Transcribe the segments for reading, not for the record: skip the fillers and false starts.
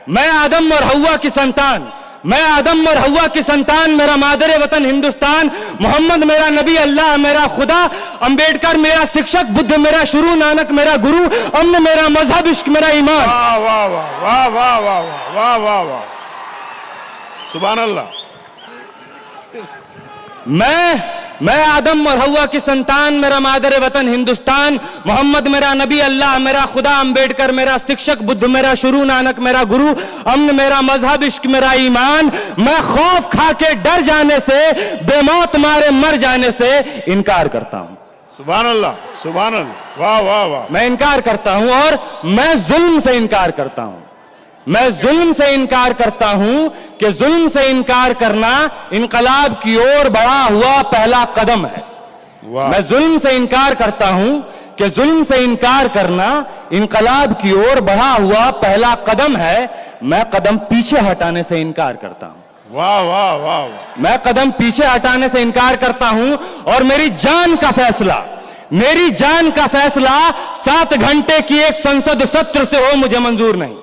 मैं आदम और हव्वा की संतान, मैं आदम और हव्वा की संतान, मेरा मादरे वतन हिंदुस्तान, मोहम्मद मेरा नबी, अल्लाह मेरा खुदा, अंबेडकर मेरा शिक्षक, बुद्ध मेरा शुरू, नानक मेरा गुरु, अमन मेरा मजहब, इश्क मेरा ईमान। वाह वाह वाह वाह वाह वाह वाह वाह वाह, सुभान अल्लाह। मैं आदम और हव्वा की संतान, मेरा मादरे वतन हिंदुस्तान, मोहम्मद मेरा नबी, अल्लाह मेरा खुदा, अंबेडकर मेरा शिक्षक, बुद्ध मेरा शुरू, नानक मेरा गुरु, अमन मेरा मजहब, इश्क मेरा ईमान। मैं खौफ खा के डर जाने से, बेमौत मारे मर जाने से इनकार करता हूं। सुभान अल्लाह, सुभान अल्लाह, वाह वाह वाह। मैं इनकार करता हूं और मैं जुल्म से इनकार करता हूं। मैं जुल्म से इनकार करता हूं कि जुल्म से इनकार करना इनकलाब की ओर बढ़ा हुआ पहला कदम है। मैं जुल्म से इनकार करता हूं कि जुल्म से इनकार करना इनकलाब की ओर बढ़ा हुआ पहला कदम है। मैं कदम पीछे हटाने से इनकार करता हूं। वाह वाह वाह वाह। मैं कदम पीछे हटाने से इनकार करता हूं और मेरी जान का फैसला, मेरी जान का फैसला 7 घंटे की एक संसद सत्र से हो मुझे मंजूर नहीं।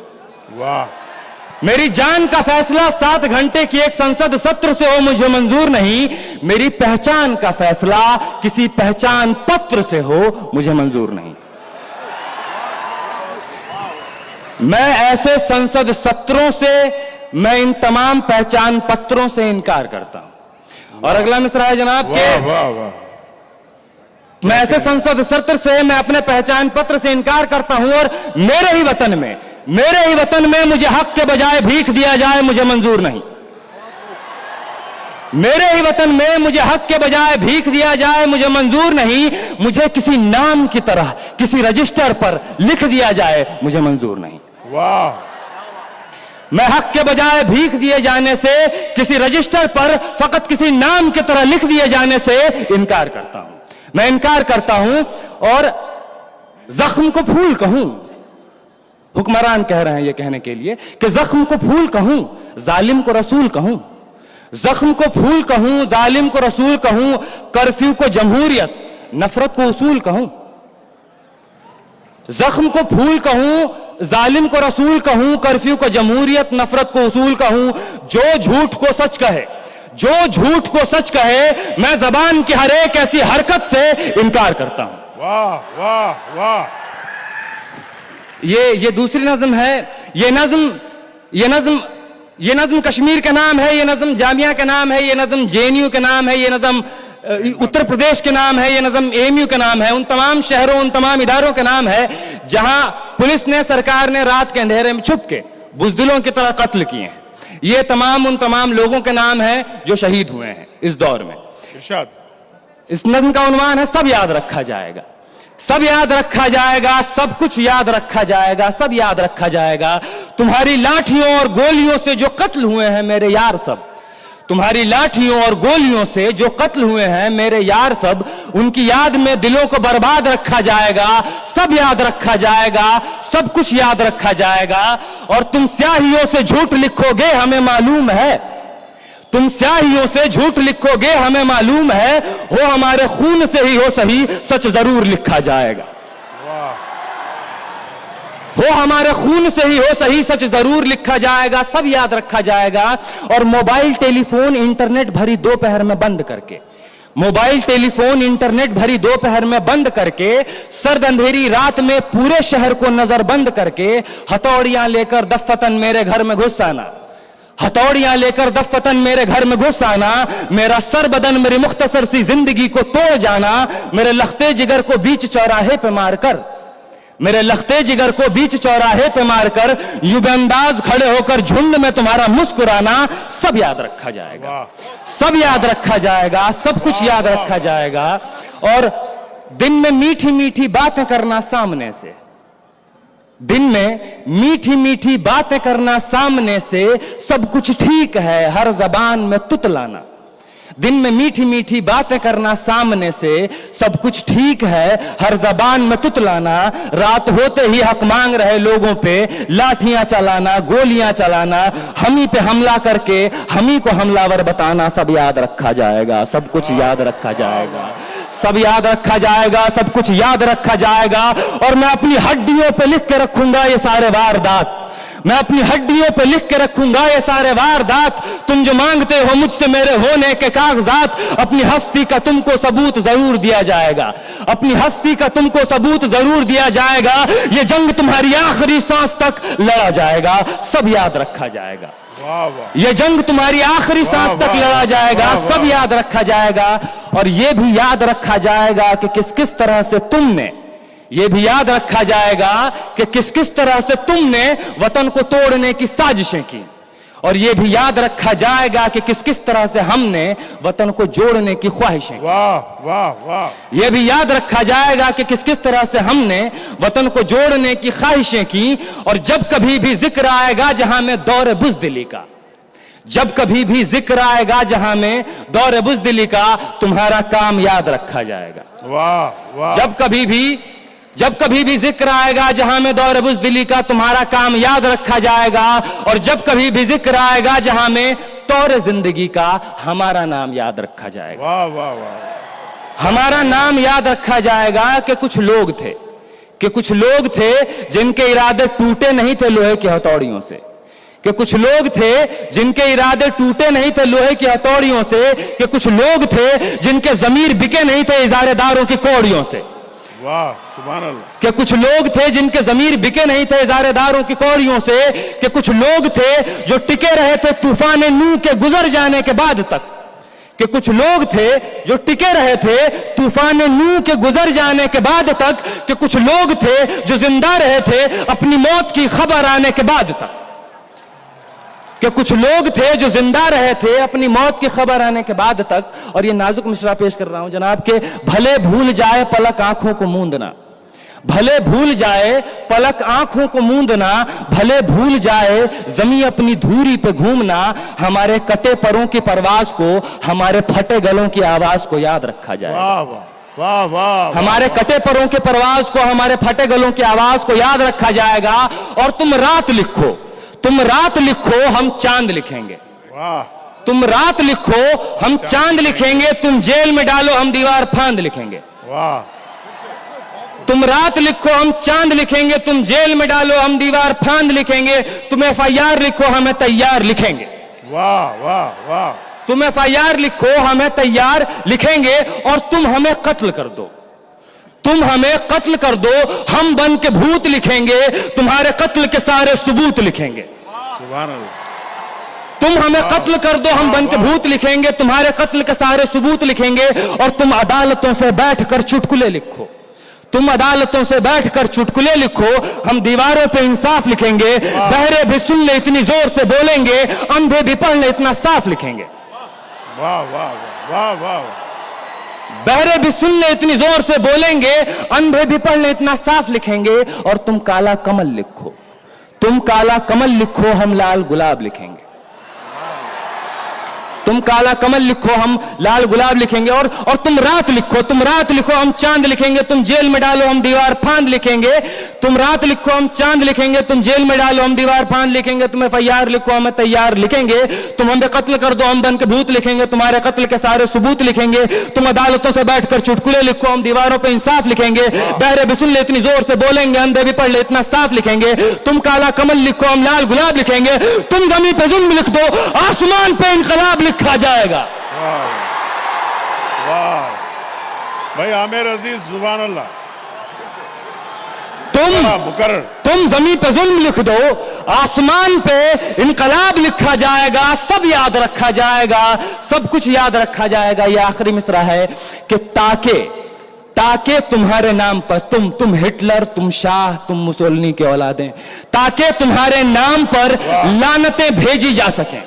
वाह। मेरी जान का फैसला 7 घंटे की एक संसद सत्र से हो मुझे मंजूर नहीं। मेरी पहचान का फैसला किसी पहचान पत्र से हो मुझे मंजूर नहीं। मैं ऐसे संसद सत्रों से, मैं इन तमाम पहचान पत्रों से इनकार करता हूं। और अगला मिसरा है जनाब के, वाह वाह, मैं ऐसे संसद सत्र से, मैं अपने पहचान पत्र से इनकार करता हूं और मेरे ही वतन में, मेरे ही वतन में मुझे हक के बजाय भीख दिया जाए मुझे मंजूर नहीं। मेरे ही वतन में मुझे हक के बजाय भीख दिया जाए मुझे मंजूर नहीं। मुझे किसी नाम की तरह किसी रजिस्टर पर लिख दिया जाए मुझे मंजूर नहीं। वाह। मैं हक के बजाय भीख दिए जाने से, किसी रजिस्टर पर फकत किसी नाम की तरह लिख दिए जाने से इनकार करता हूं। मैं इनकार करता हूं और जख्म को फूल कहूं, हुक्मरान कह रहे हैं ये कहने के लिए कि जख्म को फूल कहूं, जालिम को रसूल कहूं। जख्म को फूल कहूं, जालिम को रसूल कहूं, कर्फ्यू को जमहूरियत, नफरत को उसूल कहूं। जख्म को फूल कहूं, जालिम को रसूल कहूं, कर्फ्यू को जमहूरियत, नफरत को उसूल कहूं। जो झूठ को सच कहे, जो झूठ को सच कहे, मैं जबान की हर एक ऐसी हरकत से इनकार करता हूं। वाह वाह वाह। ये दूसरी नज्म है। ये नज्म कश्मीर का नाम है, ये नज्म जामिया का नाम है, ये नज्म जेएनयू का नाम है, ये नज्म उत्तर प्रदेश के नाम है, ये नज्म एएमयू का नाम है। उन तमाम शहरों, उन तमाम इदारों का नाम है जहां पुलिस ने, सरकार ने रात के अंधेरे में छुप के बुजदिलों की तरह कत्ल किए हैं। ये तमाम उन तमाम लोगों के नाम है जो शहीद हुए हैं इस दौर में। इरशाद। इस नज्म का उन्वान है सब याद रखा जाएगा, सब याद रखा जाएगा, सब कुछ याद रखा जाएगा, सब याद रखा जाएगा। तुम्हारी लाठियों और गोलियों से जो कत्ल हुए हैं मेरे यार सब, तुम्हारी लाठियों और गोलियों से जो कत्ल हुए हैं मेरे यार सब, उनकी याद में दिलों को बर्बाद रखा जाएगा। सब याद रखा जाएगा, सब कुछ याद रखा जाएगा। और तुम स्याहियों से झूठ लिखोगे हमें मालूम है, तुम स्याहियों से झूठ लिखोगे हमें मालूम है। हो हमारे खून से ही हो सही, सच जरूर लिखा जाएगा। हो हमारे खून से ही हो सही, सच जरूर लिखा जाएगा। सब याद रखा जाएगा। और मोबाइल टेलीफोन इंटरनेट भरी दोपहर में बंद करके, मोबाइल टेलीफोन इंटरनेट भरी दोपहर में बंद करके, सर्द अंधेरी रात में पूरे शहर को नजर बंद करके, हथौड़ियां लेकर दफ्फतन मेरे घर में घुस आना, हथौड़ियां लेकर दफ्फतन मेरे घर में घुस आना। मेरा सर बदन मेरी मुख्तसर सी जिंदगी को तोड़ जाना। मेरे लख्ते जिगर को बीच चौराहे पे मारकर, मेरे लख्ते जिगर को बीच चौराहे पे मारकर, युबंदाज खड़े होकर झुंड में तुम्हारा मुस्कुराना। सब याद रखा जाएगा, सब याद रखा जाएगा, सब कुछ याद रखा जाएगा। और दिन में मीठी मीठी बातें करना सामने से, दिन में मीठी मीठी बातें करना सामने से, सब कुछ ठीक है हर जबान में तुतलाना। दिन में मीठी मीठी बातें करना सामने से, सब कुछ ठीक है हर जबान में तुतलाना। रात होते ही हक मांग रहे लोगों पे लाठियां चलाना, गोलियां चलाना, हमी पे हमला करके हमी को हमलावर बताना। सब याद रखा जाएगा, सब कुछ याद रखा जाएगा, सब याद रखा जाएगा, सब कुछ याद रखा जाएगा। और मैं अपनी हड्डियों पे लिख के रखूंगा ये सारे वारदात, मैं अपनी हड्डियों पे लिख के रखूंगा ये सारे वारदात, तुम जो मांगते हो मुझसे मेरे होने के कागजात। अपनी हस्ती का तुमको सबूत जरूर दिया जाएगा, अपनी हस्ती का तुमको सबूत जरूर दिया जाएगा। ये जंग तुम्हारी आखिरी सांस तक लड़ा जाएगा, सब याद रखा जाएगा। वाह वाह। ये जंग तुम्हारी आखिरी सांस तक लड़ा जाएगा, सब याद रखा जाएगा। और ये भी याद रखा जाएगा कि किस किस तरह से तुमने, ये भी याद रखा जाएगा कि किस किस तरह से तुमने वतन को तोड़ने की साजिशें की। और ये भी याद रखा जाएगा कि किस किस तरह से हमने वतन को जोड़ने की ख्वाहिशें की। वाह वाह वाह। यह भी याद रखा जाएगा कि किस किस तरह से हमने वतन को जोड़ने की ख्वाहिशें की। और जब कभी भी जिक्र आएगा जहां में दौर बुज़दिली का, जब कभी भी जिक्र आएगा जहां में दौर बुज़दिली का, तुम्हारा काम याद रखा जाएगा। वाह वाह। जब कभी भी जिक्र आएगा जहां में दौर बुज़दिली का, तुम्हारा काम याद रखा जाएगा। और जब कभी भी जिक्र आएगा जहां में तौर जिंदगी का, हमारा नाम याद रखा जाएगा। वाह वाह वाह। हमारा नाम याद रखा जाएगा कि कुछ लोग थे जिनके इरादे टूटे नहीं थे लोहे की हथौड़ियों से, कि कुछ लोग थे जिनके इरादे टूटे नहीं थे लोहे की हथौड़ियों से, कि कुछ लोग थे जिनके जमीर बिके नहीं थे इजारेदारों की कौड़ियों से। वाह सुभान अल्लाह। कि कुछ लोग थे जिनके जमीर बिके नहीं थे इजारेदारों की कौड़ियों से, कि कुछ लोग थे जो टिके रहे थे तूफान नूह के गुजर जाने के बाद तक, कि कुछ लोग थे जो टिके रहे थे तूफान नूह के गुजर जाने के बाद तक, कि कुछ लोग थे जो जिंदा रहे थे अपनी मौत की खबर आने के बाद तक, कि कुछ लोग थे जो जिंदा रहे थे अपनी मौत की खबर आने के बाद तक। और ये नाजुक मिसरा पेश कर रहा हूं जनाब के, भले भूल जाए पलक आंखों को मूंदना, भले भूल जाए पलक आंखों को मूंदना, भले भूल जाए जमी अपनी धूरी पे घूमना, हमारे कटे परों की परवाज को, हमारे फटे गलों की आवाज को याद रखा जाए। वाह वाह वाह वाह। हमारे कटे परों की परवाज को, हमारे फटे गलों की आवाज को याद रखा जाएगा। और तुम रात लिखो, तुम रात लिखो, हम चांद लिखेंगे। वाह। तुम रात लिखो, हम चांद लिखेंगे। तुम जेल में डालो, हम दीवार फांद लिखेंगे। वाह। तुम रात लिखो, हम चांद लिखेंगे। तुम जेल में डालो, हम दीवार फांद लिखेंगे। तुम FIR लिखो, हमें तैयार लिखेंगे। वाह वाह वाह। तुम FIR लिखो, हमें तैयार लिखेंगे। और तुम हमें कत्ल कर दो, तुम हमें कत्ल कर दो, हम बन के भूत लिखेंगे। तुम्हारे कत्ल के सारे सबूत लिखेंगे। सुभान अल्लाह। तुम हमें कत्ल कर दो, हम बन के भूत लिखेंगे। तुम्हारे कत्ल के सारे सबूत लिखेंगे। और तुम अदालतों से बैठकर चुटकुले लिखो, तुम अदालतों से बैठकर चुटकुले लिखो, हम दीवारों पे इंसाफ लिखेंगे। बहरे भी सुन ले इतनी जोर से बोलेंगे, अंधे भी पढ़ ले इतना साफ लिखेंगे। वाह वाह वाह वाह। बहरे भी सुन ले इतनी जोर से बोलेंगे, अंधे भी पढ़ ले इतना साफ लिखेंगे। और तुम काला कमल लिखो, तुम काला कमल लिखो, हम लाल गुलाब लिखेंगे। तुम काला कमल लिखो, हम लाल गुलाब लिखेंगे। और तुम रात लिखो, तुम रात लिखो, हम चांद लिखेंगे। तुम जेल में डालो, हम दीवार फांद लिखेंगे। तुम रात लिखो, हम चांद लिखेंगे। तुम जेल में डालो, हम दीवार फांद लिखेंगे। तुम FIR लिखो, हमें तैयार लिखेंगे। तुम हमें कत्ल कर दो, हम बन के भूत लिखेंगे। तुम्हारे कत्ल के सारे सबूत लिखेंगे। तुम अदालतों से बैठकर चुटकुले लिखो, हम दीवारों पर इंसाफ लिखेंगे। बहरे भी सुन ले इतनी जोर से बोलेंगे, अंधे भी पढ़ ले इतना साफ लिखेंगे। तुम काला कमल लिखो, हम लाल गुलाब लिखेंगे। तुम जमीन पे जुल्म लिख दो, आसमान पे इनकलाब लिखा जाएगा। वाह भाई आमिर अजीज सुभान अल्लाह। तुम जमीन पे जुल्म लिख दो, आसमान पे इनकलाब लिखा जाएगा। सब याद रखा जाएगा, सब कुछ याद रखा जाएगा। ये आखिरी मिसरा है कि ताके तुम्हारे नाम पर, तुम हिटलर, तुम शाह, तुम मुसोलिनी के औलादें, ताके तुम्हारे नाम पर लानतें भेजी जा सकें,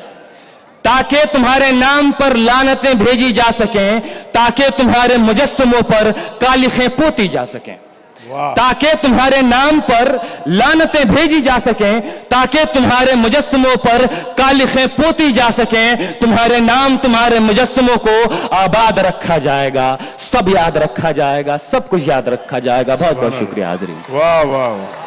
ताकि तुम्हारे नाम पर लानतें भेजी जा सकें, ताकि तुम्हारे मुजस्समों पर कालिखें पोती जा सकें, ताकि तुम्हारे नाम पर लानतें भेजी जा सकें, ताकि तुम्हारे मुजस्समों पर कालिखें पोती जा सकें। तुम्हारे नाम, तुम्हारे मुजस्समों को आबाद रखा जाएगा। सब याद रखा जाएगा, सब कुछ याद रखा जाएगा। बहुत बहुत शुक्रिया हाज़रीन। वाह वाह वाह।